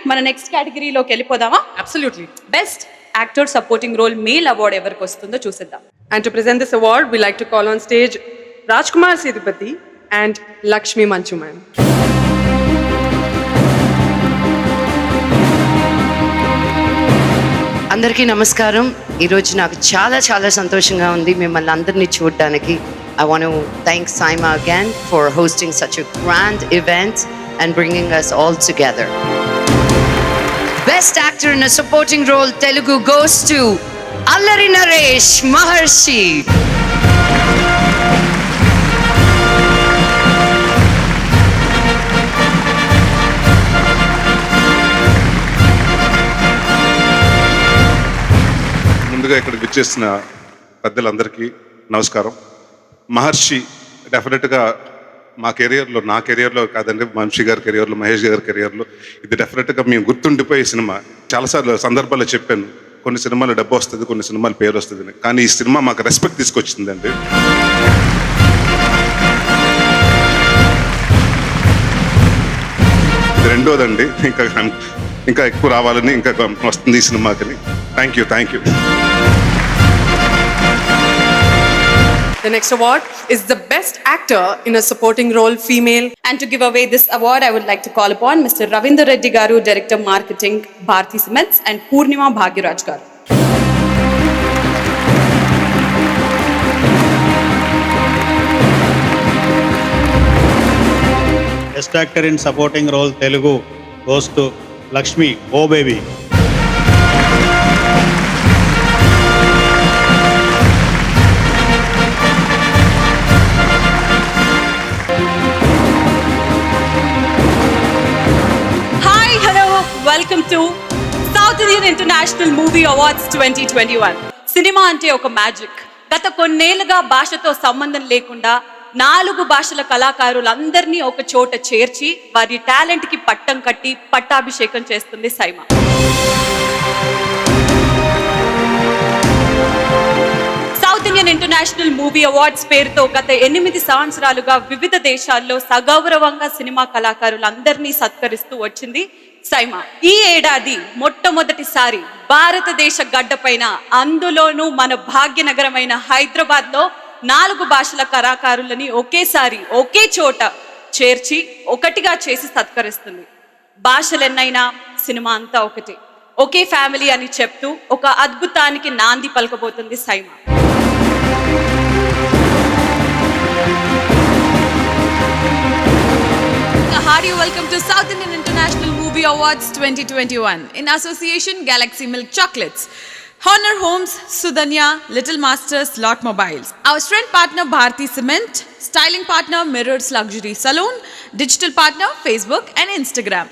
మన నెక్స్ట్ కేటగిరీలోకి వెళ్ళిపోదామా? Absolutely. Best actor supporting role male award ఎవరికి వస్తుందో చూసేద్దాం. And to present this award, we like to call on stage Rajkumar Sethupathi and Lakshmi Manchu ma'am. అందరికీ నమస్కారం. ఈరోజు నాకు చాలా సంతోషంగా ఉంది మిమ్మల్ని అందరినీ చూడడానికి. I want to thank Saima again for hosting such a grand event and bringing us all together. Best actor in a supporting role Telugu goes to Allari Naresh Maharshi. ముందుగా ఇక్కడికి విచ్చేసిన పెద్దలందరికీ నమస్కారం. మహర్షి డెఫినెట్గా మా కెరియర్లో, నా కెరియర్లో కాదండి, వంశీ గారి కెరియర్లో, మహేష్ గారి కెరియర్లో ఇది డెఫినెట్గా మేము గుర్తుండిపోయే సినిమా. చాలాసార్లు సందర్భాల్లో చెప్పాను, కొన్ని సినిమాలు డబ్బు వస్తుంది, కొన్ని సినిమాలు పేరు వస్తుంది, కానీ ఈ సినిమా మాకు రెస్పెక్ట్ తీసుకొచ్చిందండి. ఇది రెండోదండి, ఇంకా ఎక్కువ రావాలని, ఇంకా వస్తుంది ఈ సినిమాకి. Thank you. The next award is the best actor in a supporting role female. And to give away this award, I would like to call upon Mr. Ravindra Reddy Garu, Director Marketing, Bharti Cements, and Purnima Bhagyaraj Garu. Best actor in supporting role Telugu goes to Lakshmi, oh baby. Welcome to south Indian international movie awards 2021. Cinema అంటే ఒక magic. గత కొన్నేళ్లుగా భాషతో సంబంధం లేకుండా 4 భాషల కళాకారులందరినీ ఒక చోట చేర్చి వారి టాలెంట్ కి పట్టం కట్టి పట్టాభిషేకం చేస్తుంది SIIMA. South Indian international movie awards పేరుతో గత 8 సంవత్సరాలుగా వివిధ దేశాల్లో సగౌరవంగా సినిమా కళాకారులందరినీ సత్కరిస్తూ వచ్చింది సైమా. ఈ ఏడాది మొట్టమొదటిసారి భారతదేశ గడ్డపైన, అందులోనూ మన భాగ్యనగరమైన హైదరాబాద్ లో 4 భాషల కళాకారులని ఒకేసారి ఒకే చోట చేర్చి ఒకటిగా చేసి సత్కరిస్తుంది. భాషలెన్నైనా సినిమా అంతా ఒకటి, ఒకే ఫ్యామిలీ అని చెప్తూ ఒక అద్భుతానికి నాంది పలకబోతుంది SIIMA. Hearty welcome to South Indian International Movie Awards 2021 in association Galaxy Milk Chocolates, Honor Homes, Sudhanya, Little Masters, Lot Mobiles. Our strength partner Bharti Cement, styling partner Mirrors Luxury Salon, digital partner Facebook and Instagram.